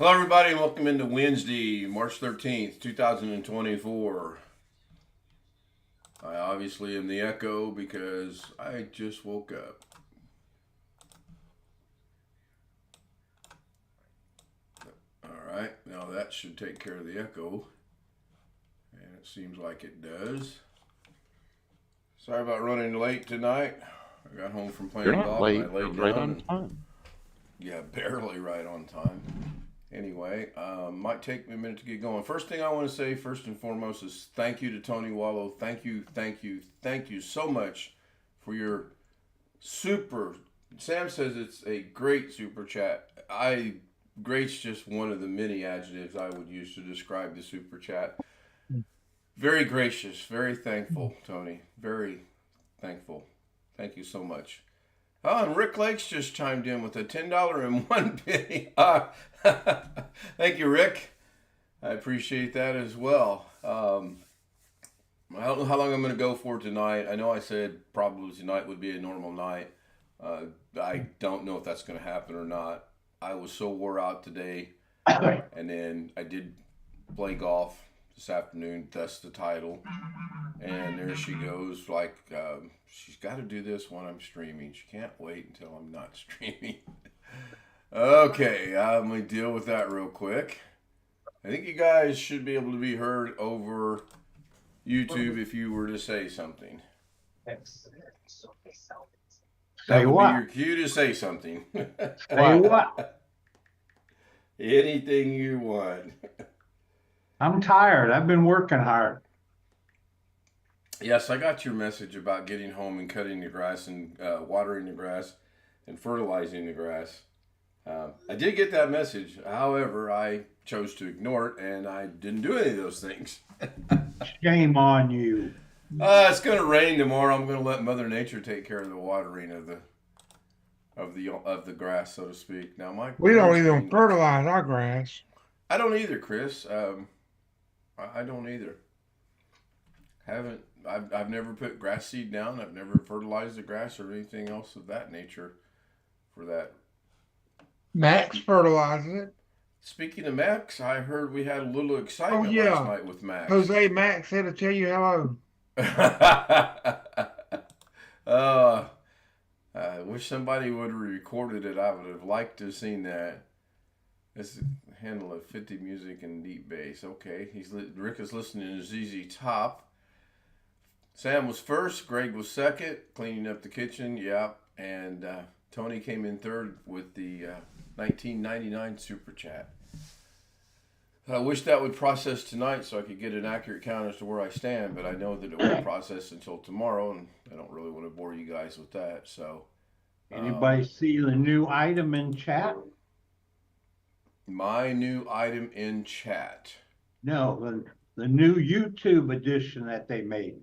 Hello, everybody, and welcome into Wednesday, March 13th, 2024. I obviously am the echo because I just woke up. All right, now that should take care of the echo, and it seems like it does. Sorry about running late tonight. I got home from You're playing not golf and I late. laid You're right down on and time. yeah, barely right on time. Anyway, might take me a minute to get going. First thing I want to say, first and foremost, is thank you to Tony Wallow. Thank you so much for your super. Sam says it's a great super chat. Great's just one of the many adjectives I would use to describe the super chat. Very gracious, very thankful, Tony. Very thankful. Thank you so much. Oh, and Rick Lakes just chimed in with a $10 and 1 penny. Thank you, Rick. I appreciate that as well. I don't know how long I'm going to go for tonight. I know I said probably tonight would be a normal night. I don't know if that's going to happen or not. I was so wore out today, and then I did play golf this afternoon. That's the title. And there she goes, like she's got to do this when I'm streaming. She can't wait until I'm not streaming. Okay, I'm going to deal with that real quick. I think you guys should be able to be heard over YouTube if you were to say something. That Say would be what? your cue to say something. Say what? Anything you want. I'm tired. I've been working hard. Yes, I got your message about getting home and cutting the grass and watering the grass and fertilizing the grass. I did get that message. However, I chose to ignore it and I didn't do any of those things. Shame on you. It's going to rain tomorrow. I'm going to let Mother Nature take care of the watering of the grass, so to speak. Now, We don't even fertilize our grass. I don't either, Chris. I don't either. Haven't. I've never put grass seed down. I've never fertilized the grass or anything else of that nature for that. Max fertilizes it. Speaking of Max, I heard we had a little excitement Oh, yeah. last night with Max. Jose Max said to tell you hello. I wish somebody would have recorded it. I would have liked to have seen that. This is handle of 50 music and deep bass. Okay, Rick is listening to ZZ Top. Sam was first, Greg was second, cleaning up the kitchen, yeah, and Tony came in third with the 1999 Super Chat. I wish that would process tonight so I could get an accurate count as to where I stand, but I know that it won't process until tomorrow, and I don't really want to bore you guys with that, so. Anybody see the new item in chat? My new item in chat. No, the new YouTube edition that they made.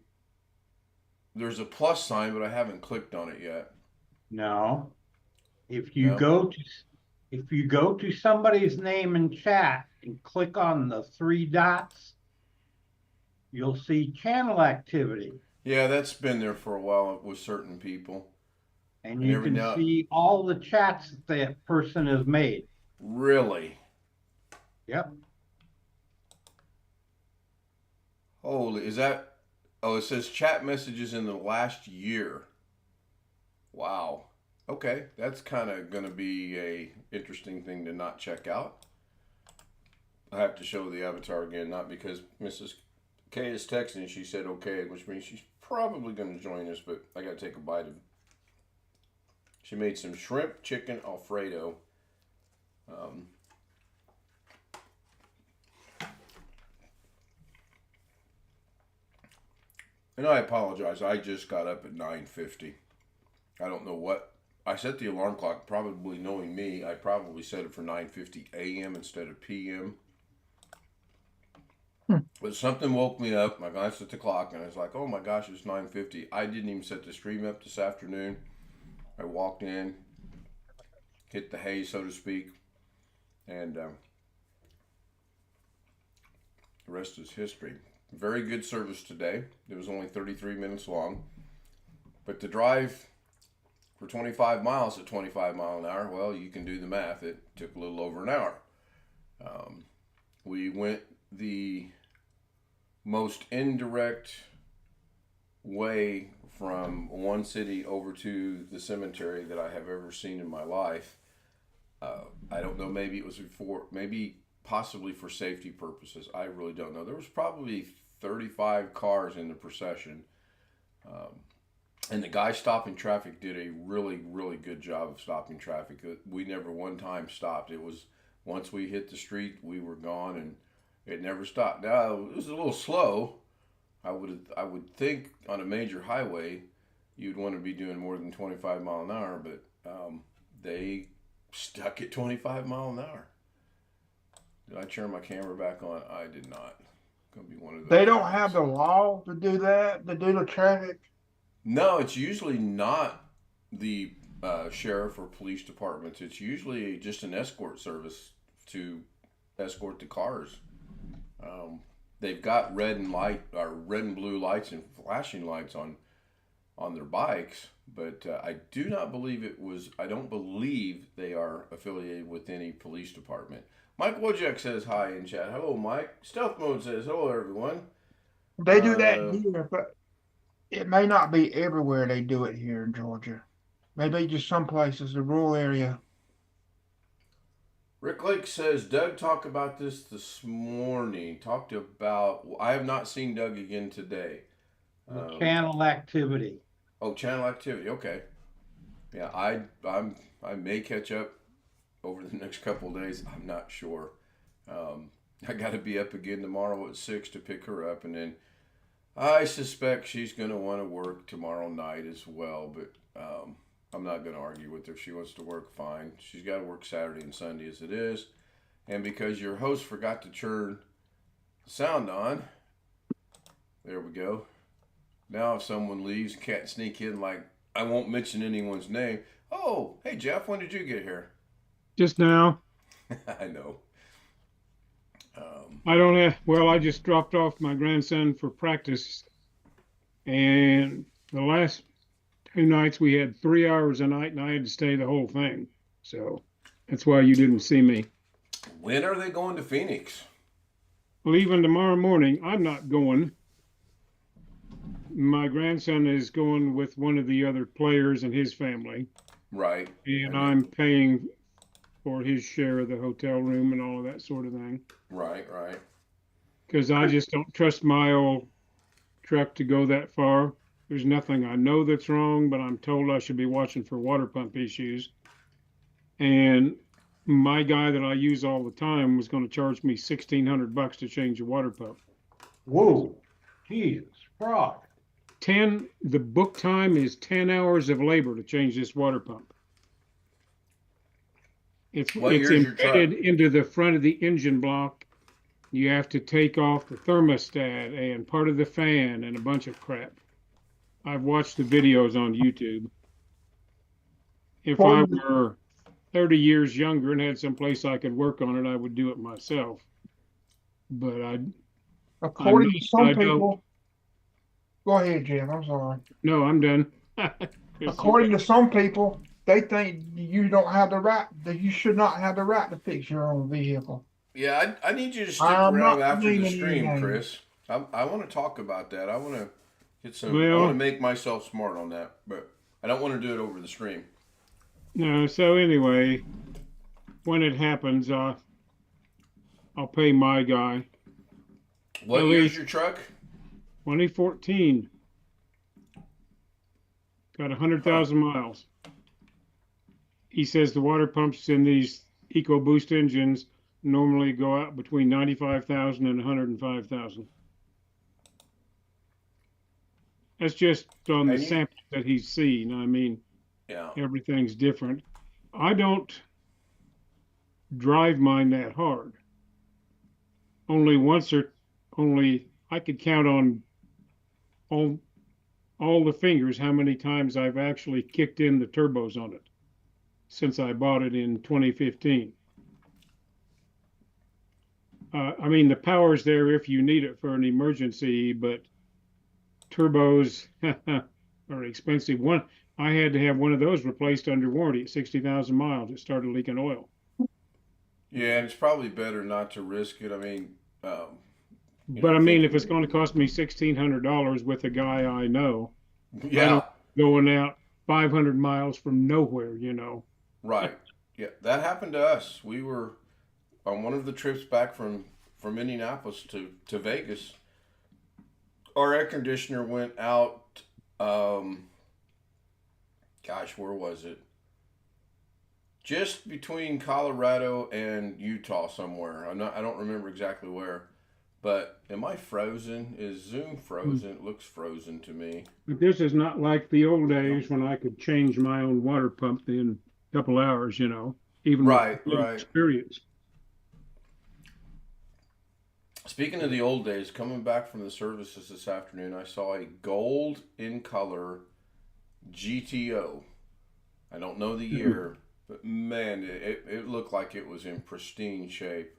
There's a plus sign, but I haven't clicked on it yet. No. If you No? go to somebody's name in chat and click on the three dots, you'll see channel activity. Yeah, that's been there for a while with certain people. And you can see all the chats that person has made. Really? Yep. Holy, is that? Oh, it says chat messages in the last year. Wow. Okay, that's kind of going to be a interesting thing to not check out. I have to show the avatar again, not because Mrs. K is texting. She said okay, which means she's probably going to join us, but I got to take a bite of. She made some shrimp chicken Alfredo. And I apologize. I just got up at 9:50. I don't know what. I set the alarm clock, probably knowing me, I probably set it for 9:50 a.m. instead of p.m. But something woke me up. I glanced at the clock and I was like, oh my gosh, it's 9:50. I didn't even set the stream up this afternoon. I walked in, hit the hay, so to speak, and the rest is history. Very good service today. It was only 33 minutes long. But the drive for 25 miles at 25 mile an hour, well, you can do the math. It took a little over an hour. We went the most indirect way from one city over to the cemetery that I have ever seen in my life. I don't know, maybe it was before, maybe possibly for safety purposes. I really don't know. There was probably 35 cars in the procession. And the guy stopping traffic did a really, really good job of stopping traffic. We never one time stopped. It was once we hit the street, we were gone, and it never stopped. Now it was a little slow. I would think on a major highway, you'd want to be doing more than 25 mile an hour, but they stuck at 25 mile an hour. Did I turn my camera back on? I did not. Gonna be one of those. They don't have the law to do that, to do the traffic. No, it's usually not the sheriff or police departments. It's usually just an escort service to escort the cars. They've got red and blue lights and flashing lights on their bikes, but I don't believe they are affiliated with any police department. Mike Wojak says hi in chat. Hello, Mike. Stealth Mode says hello, everyone. They do that here, but it may not be everywhere they do it here in Georgia. Maybe just some places, the rural area. Rick Lake says, Doug talked about this morning. I have not seen Doug again today. Channel activity. Oh, channel activity. Okay. Yeah, I may catch up over the next couple of days. I'm not sure. I got to be up again tomorrow at 6 to pick her up, and then I suspect she's going to want to work tomorrow night as well, but I'm not going to argue with her. If she wants to work, fine. She's got to work Saturday and Sunday as it is. And because your host forgot to turn the sound on, there we go. Now if someone leaves, can't sneak in like, I won't mention anyone's name. Oh, hey Jeff, when did you get here? Just now. I know. I just dropped off my grandson for practice, and the last 2 nights we had 3 hours a night, and I had to stay the whole thing. So that's why you didn't see me. When are they going to Phoenix? Leaving tomorrow morning. I'm not going. My grandson is going with one of the other players and his family. Right. And I'm paying for his share of the hotel room and all of that sort of thing. Right. Because I just don't trust my old truck to go that far. There's nothing I know that's wrong, but I'm told I should be watching for water pump issues. And my guy that I use all the time was going to charge me $1,600 to change the water pump. Whoa, Jesus, fraud. The book time is 10 hours of labor to change this water pump. It's embedded into the front of the engine block. You have to take off the thermostat and part of the fan and a bunch of crap. I've watched the videos on YouTube. If I were 30 years younger and had some place I could work on it, I would do it myself. But according to some people, go ahead, Jim. I'm sorry. No, I'm done. According to some people, they think you don't have the right, that you should not have the right to fix your own vehicle. Yeah, I need you to stick around after the stream, Chris. I want to talk about that. I want to get some. I want to make myself smart on that, but I don't want to do it over the stream. No. So anyway, when it happens, I'll pay my guy. What year's your truck? 2014. Got 100,000 miles. He says the water pumps in these EcoBoost engines normally go out between 95,000 and 105,000. That's just on the sample that he's seen. I mean, yeah, everything's different. I don't drive mine that hard. Only I could count on all the fingers how many times I've actually kicked in the turbos on it since I bought it in 2015. I mean, the power's there if you need it for an emergency, but turbos are expensive. I had to have one of those replaced under warranty at 60,000 miles. It started leaking oil. Yeah, and it's probably better not to risk it. I mean, But I mean, if it's thinking, going to cost me $1,600 with a guy I know, I yeah, don't going out 500 miles from nowhere, you know. right. Yeah, that happened to us. We were on one of the trips back from Indianapolis to Vegas. Our air conditioner went out. Gosh, where was it? Just between Colorado and Utah somewhere. I don't remember exactly where. But am I frozen? Is Zoom frozen? It looks frozen to me. But this is not like the old days when I could change my own water pump in a couple hours, you know, even with Right, little right. experience. Speaking of the old days, coming back from the services this afternoon, I saw a gold in color GTO. I don't know the year, but man, it looked like it was in pristine shape.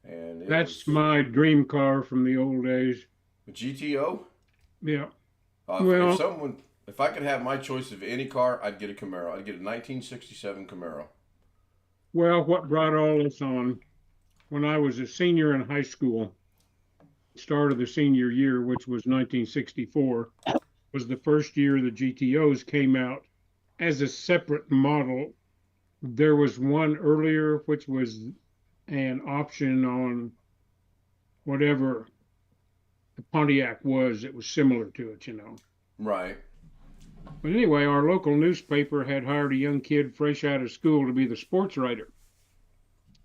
And it That's was my dream car from the old days. a GTO. Yeah. If Well, someone, if I could have my choice of any car, I'd get a Camaro. I'd get a 1967 Camaro. what brought all this on when I was a senior in high school, start of the senior year, which was 1964, was the first year the GTOs came out as a separate model. There was one earlier, which was an option on whatever the Pontiac was. It was similar to it, you know. Right. But anyway, our local newspaper had hired a young kid fresh out of school to be the sports writer.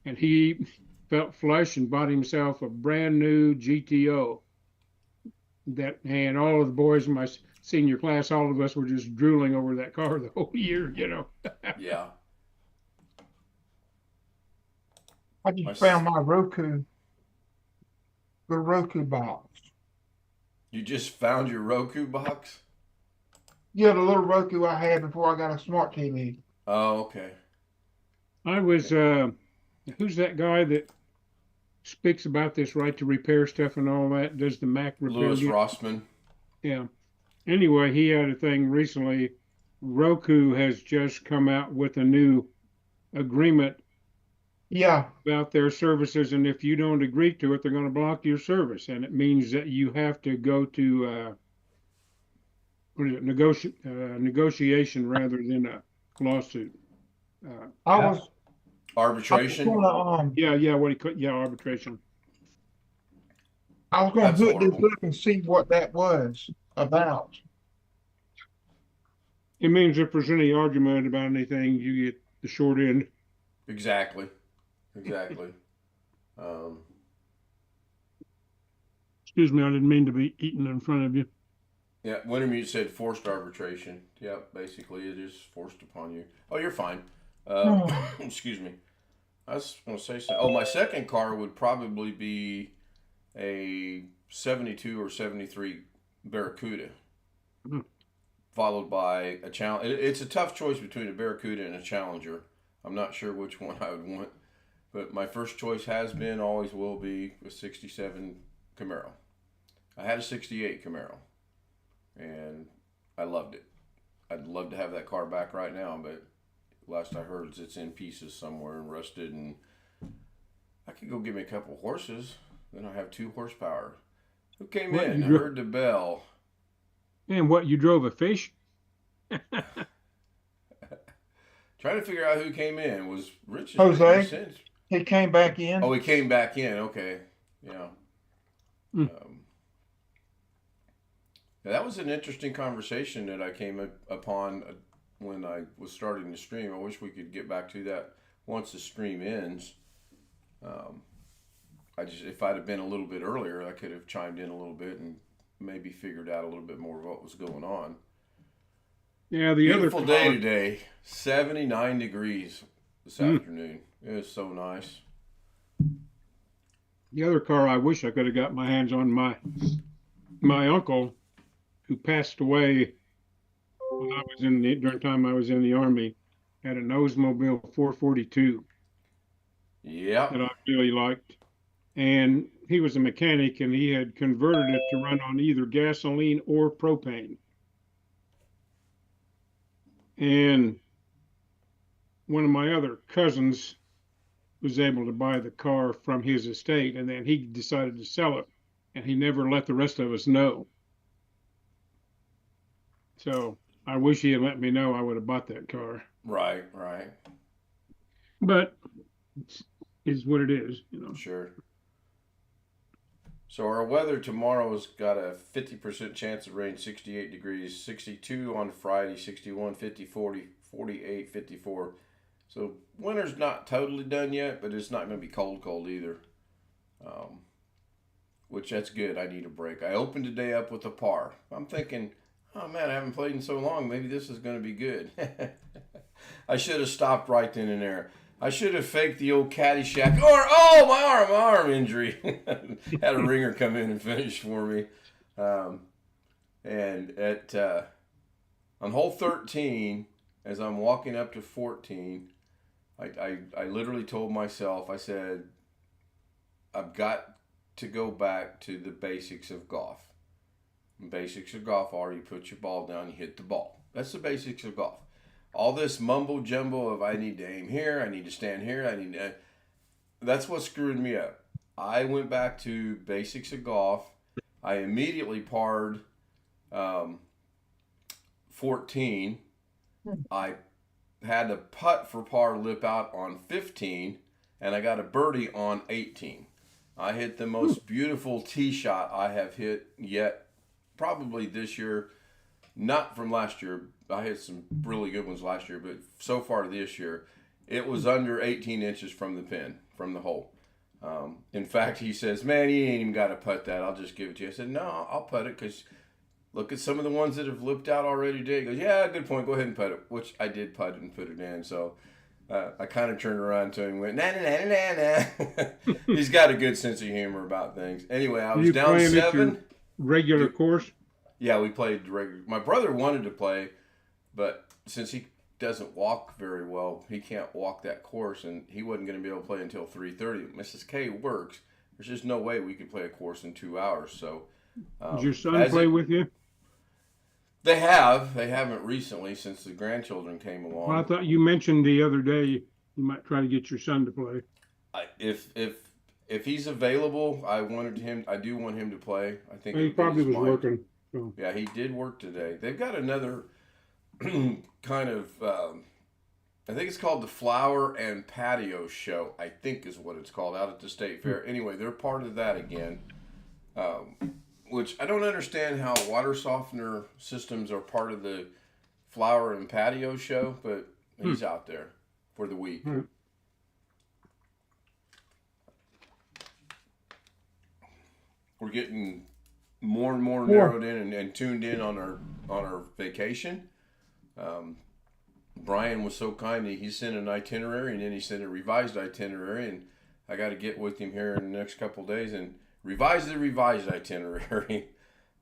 And he felt flush and bought himself a brand new GTO. And all of the boys in my senior class, all of us were just drooling over that car the whole year, you know. Yeah. I just My, found my the Roku box. you just found your Roku box? Yeah, the little Roku I had before I got a smart TV. Oh, okay. I was, who's that guy that speaks about this right to repair stuff and all that? Does the Mac repair? Louis Rossman. Yeah. Anyway, he had a thing recently. Roku has just come out with a new agreement Yeah, about their services, and if you don't agree to it, they're going to block your service, and it means that you have to go to what is it, negotiation rather than a lawsuit. I Yeah. was Arbitration. Arbitration. I was gonna That's hook this horrible. up and see what that was about. It means if there's any argument about anything, you get the short end. Exactly. Exactly. Um, Excuse me, I didn't mean to be eating in front of you. yeah, Wintermute said forced arbitration. Yeah, basically it is forced upon you. Oh, you're fine. Excuse me. I was going to say something. Oh, my second car would probably be a 72 or 73 Barracuda, followed by a Challenger. It's a tough choice between a Barracuda and a Challenger. I'm not sure which one I would want, but my first choice has been, always will be, a 67 Camaro. I had a 68 Camaro, and I loved it. I'd love to have that car back right now, but last I heard it's in pieces somewhere and rusted, and I could go get me a couple horses. Then I have 2 horsepower. Who came in? I heard the bell. And what, you drove a fish? Trying to figure out who came in. Was Rich? Jose. He came back in. Oh, he came back in. Okay, yeah. That was an interesting conversation that I came upon when I was starting the stream. I wish we could get back to that once the stream ends. If I'd have been a little bit earlier, I could have chimed in a little bit and maybe figured out a little bit more of what was going on. Yeah, Beautiful day today. 79 degrees this afternoon. It was so nice. The other car I wish I could have got my hands on, my uncle, who passed away when I was during the time I was in the Army, had an Oldsmobile 442 Yeah. that I really liked. And he was a mechanic, and he had converted it to run on either gasoline or propane. And one of my other cousins was able to buy the car from his estate, and then he decided to sell it, and he never let the rest of us know. So I wish he had let me know. I would have bought that car. Right, right. But is what it is, Sure. So our weather tomorrow's got a 50% chance of rain, 68 degrees, 62 on Friday, 61, 50, 40, 48, 54. So winter's not totally done yet, but it's not going to be cold either. Which that's good. I need a break. I opened today up with a par. I'm thinking, oh man, I haven't played in so long. Maybe this is going to be good. I should have stopped right then and there. I should have faked the old Caddyshack. Or, oh, my arm injury. Had a ringer come in and finish for me. And at on hole 13, as I'm walking up to 14, I literally told myself, I said, I've got to go back to the basics of golf. Basics of golf are you put your ball down, you hit the ball. That's the basics of golf. All this mumbo jumbo of I need to aim here, I need to stand here, that's what screwed me up. I went back to basics of golf. I immediately parred 14. I had a putt for par lip out on 15, and I got a birdie on 18. I hit the most beautiful tee shot I have hit yet, probably this year, not from last year. I had some really good ones last year, but so far this year, it was under 18 inches from the pin, from the hole. In fact, he says, man, you ain't even got to putt that. I'll just give it to you. I said, no, I'll putt it because look at some of the ones that have lipped out already today. He goes, yeah, good point. Go ahead and putt it, which I did putt it and put it in. So I kind of turned around to him and went, nah. He's got a good sense of humor about things. Anyway, I was down 7. Regular course? Yeah, we played regular. My brother wanted to play, but since he doesn't walk very well, he can't walk that course, and he wasn't going to be able to play until 3:30. Mrs. K works. There's just no way we could play a course in 2 hours. So, did your son play with you? They have. They haven't recently since the grandchildren came along. Well, I thought you mentioned the other day you might try to get your son to play. If he's available, I do want him to play. I think he probably was working. So. Yeah, he did work today. They've got another kind of, I think it's called the Flower and Patio Show, I think is what it's called, out at the State Fair. Anyway, they're part of that again, which I don't understand how water softener systems are part of the Flower and Patio Show, but he's out there for the week. We're getting more and more narrowed in and tuned in on our vacation. Brian was so kind, he sent an itinerary, and then he sent a revised itinerary, and I got to get with him here in the next couple of days and revise the revised itinerary.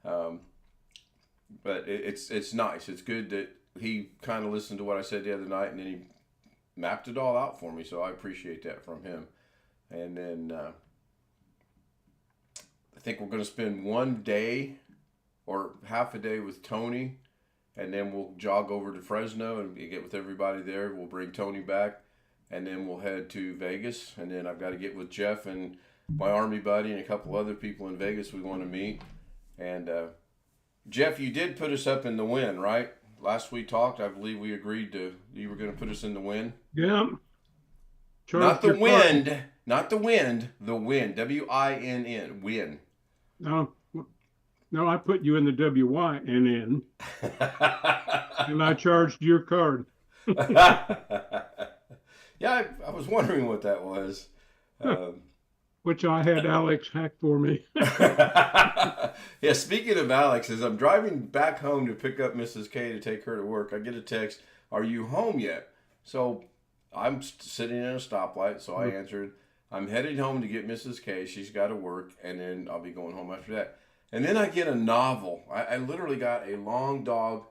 But it's nice. It's good that he kind of listened to what I said the other night, and then he mapped it all out for me, so I appreciate that from him. And then I think we're going to spend one day or half a day with Tony, and then we'll jog over to Fresno and get with everybody there. We'll bring Tony back, and then we'll head to Vegas. And then I've got to get with Jeff and my Army buddy and a couple other people in Vegas we want to meet. And Jeff, you did put us up in the win, right? Last we talked, I believe we agreed you were going to put us in the win. Yeah. Not the wind, not the wind, the win. WINN, win. No, I put you in the WYNN, and I charged your card. Yeah, I was wondering what that was. Which I had Alex hack for me. Yeah, speaking of Alex, as I'm driving back home to pick up Mrs. K to take her to work, I get a text, "Are you home yet?" So I'm sitting in a stoplight, so I answered, "I'm headed home to get Mrs. K. She's got to work, and then I'll be going home after that." And then I get a novel. I literally got a long dog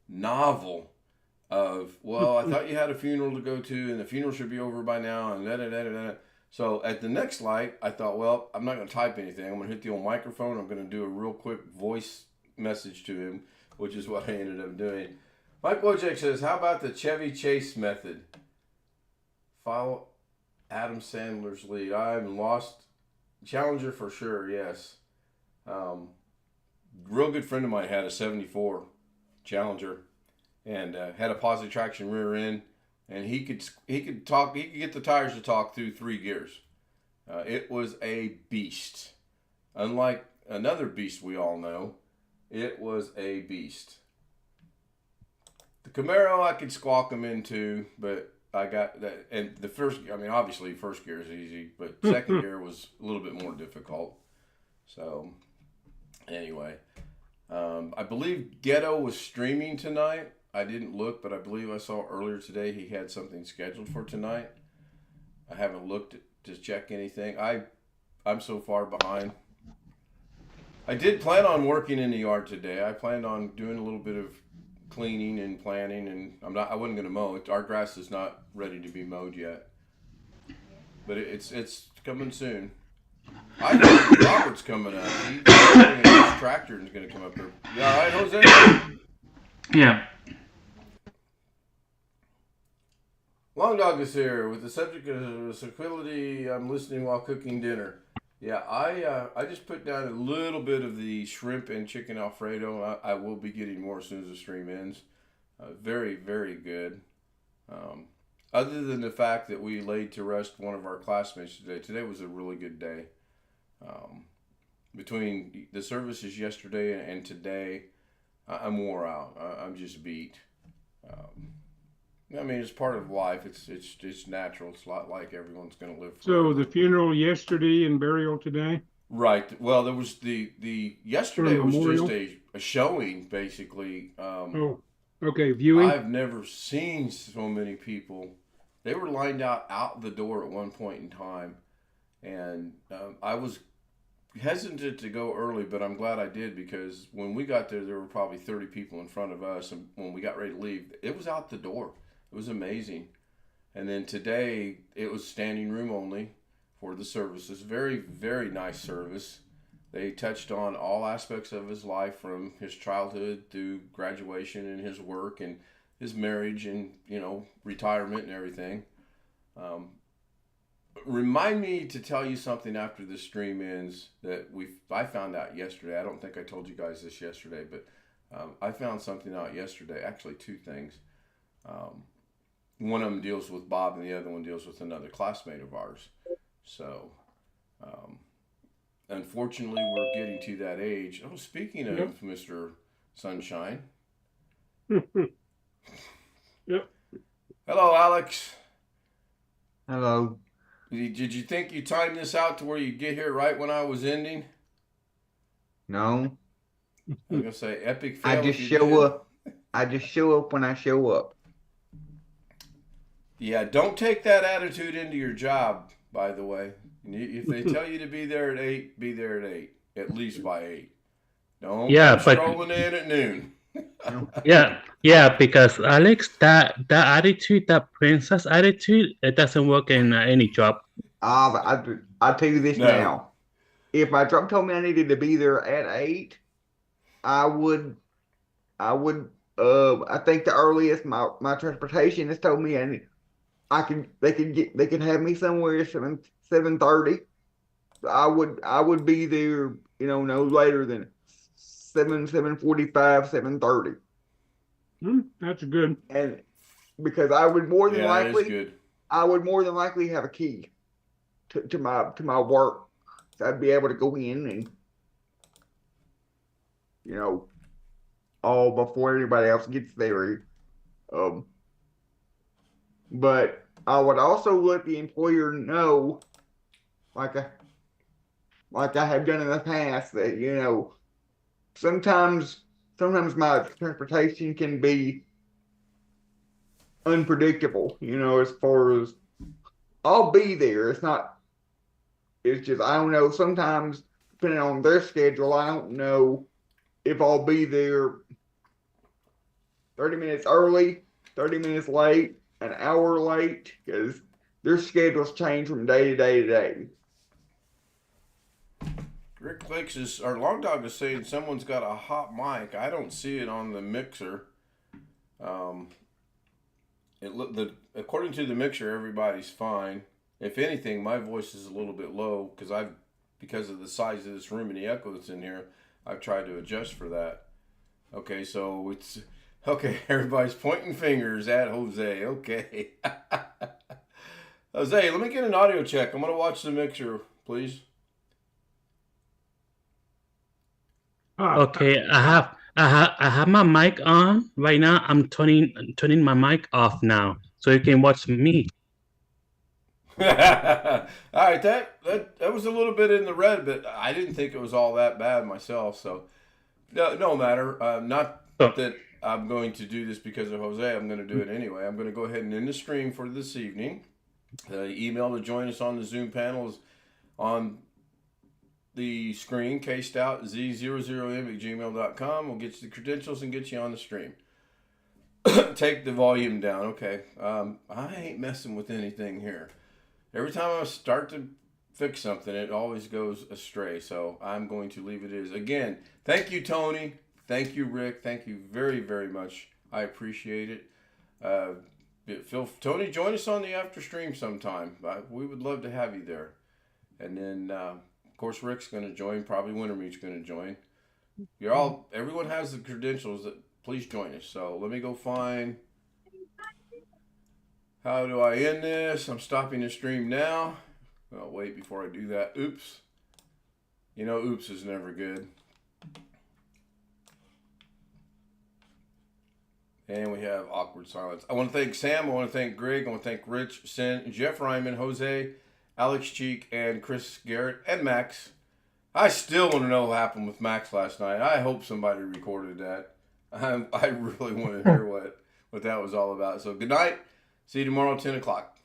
novel of, well, I thought you had a funeral to go to, and the funeral should be over by now, and da-da-da-da-da. So at the next light, I thought, well, I'm not going to type anything. I'm going to hit the old microphone. I'm going to do a real quick voice message to him, which is what I ended up doing. Mike Wojcik says, how about the Chevy Chase method? Adam Sandler's lead. I'm lost. Challenger for sure, yes. Real good friend of mine had a 74 Challenger and had a positive traction rear end, and he could get the tires to talk through 3 gears. It was a beast. Unlike another beast we all know, it was a beast. The Camaro I could squawk him into, but I got that. And the first, I mean, obviously first gear is easy, but second gear was a little bit more difficult. So, anyway, I believe Ghetto was streaming tonight. I didn't look, but I believe I saw earlier today he had something scheduled for tonight. I haven't looked to check anything. I'm so far behind. I did plan on working in the yard today. I planned on doing a little bit of cleaning and planting, and I wasn't going to mow it. Our grass is not ready to be mowed yet, but it's coming soon. I think Robert's coming up. His tractor is going to come up there. You all right, Jose? Yeah. Long Dog is here with the subject of sequility. I'm listening while cooking dinner. Yeah, I just put down a little bit of the shrimp and chicken Alfredo. I will be getting more as soon as the stream ends. Very, very good. Other than the fact that we laid to rest one of our classmates today. Today was a really good day. Between the services yesterday and today, I'm wore out. I'm just beat. I mean, it's part of life. It's natural. It's a lot like everyone's going to live forever. So the funeral yesterday and burial today? Right. Well, there was the yesterday was just a showing, basically. Okay, viewing. I've never seen so many people. They were lined out the door at one point in time, and I was hesitant to go early, but I'm glad I did, because when we got there were probably 30 people in front of us, and when we got ready to leave, it was out the door. It was amazing. And then today, it was standing room only for the services. Very, very nice service. They touched on all aspects of his life, from his childhood through graduation and his work and his marriage and, retirement and everything. Remind me to tell you something after the stream ends that I found out yesterday. I don't think I told you guys this yesterday, but I found something out yesterday. Actually, 2 things. One of them deals with Bob, and the other one deals with another classmate of ours. So, unfortunately, we're getting to that age. Oh, speaking of Mr. Sunshine. Yep. Hello, Alex. Hello. Did you think you timed this out to where you'd get here right when I was ending? No. I was going to say epic fail. I just show up. I just show up when I show up. Yeah, don't take that attitude into your job, by the way. If they tell you to be there at 8, be there at 8. At least by 8. Don't come strolling in at noon. Yeah, because Alex, that attitude, that princess attitude, it doesn't work in any job. I'll tell you this now. If my job told me I needed to be there at 8, I think the earliest my transportation has told me they could have me somewhere at 7:30. I would be there, no later than 7:45, 7:30. That's good. And because I would more than likely, that is good. I would more than likely have a key to my work. So I'd be able to go in and, all before everybody else gets there. But I would also let the employer know, like I have done in the past, that sometimes my transportation can be unpredictable. As far as I'll be there, it's just I don't know. Sometimes depending on their schedule, I don't know if I'll be there 30 minutes early, 30 minutes late, an hour late, because their schedules change from day to day to day. Rick Lakes our Long Dog is saying someone's got a hot mic. I don't see it on the mixer. According to the mixer, everybody's fine. If anything, my voice is a little bit low because of the size of this room and the echo that's in here. I've tried to adjust for that. Okay, so it's okay. Everybody's pointing fingers at Jose. Okay, Jose, let me get an audio check. I'm gonna watch the mixer, please. Okay, I have my mic on right now. I'm turning my mic off now, so you can watch me. All right, that was a little bit in the red, but I didn't think it was all that bad myself. So no matter. Not So, that I'm going to do this because of Jose. I'm going to do it anyway. I'm going to go ahead and end the stream for this evening. The email to join us on the Zoom panel is on the screen, kstout z00m@gmail.com. We'll get you the credentials and get you on the stream. Take the volume down. Okay. I ain't messing with anything here. Every time I start to fix something, it always goes astray. So I'm going to leave it as. Again, thank you, Tony. Thank you, Rick. Thank you very, very much. I appreciate it. Tony, join us on the after stream sometime. We would love to have you there. And then, of course, Rick's going to join. Probably Wintermeat's going to join. Everyone has the credentials. Please join us. So let me go find. How do I end this? I'm stopping the stream now. Oh, wait, before I do that. Oops. You know, oops is never good. And we have awkward silence. I want to thank Sam. I want to thank Greg. I want to thank Rich, Sin, Jeff Ryman, Jose, Alex Cheek, and Chris Garrett, and Max. I still want to know what happened with Max last night. I hope somebody recorded that. I really want to hear what that was all about. So good night. See you tomorrow at 10 o'clock.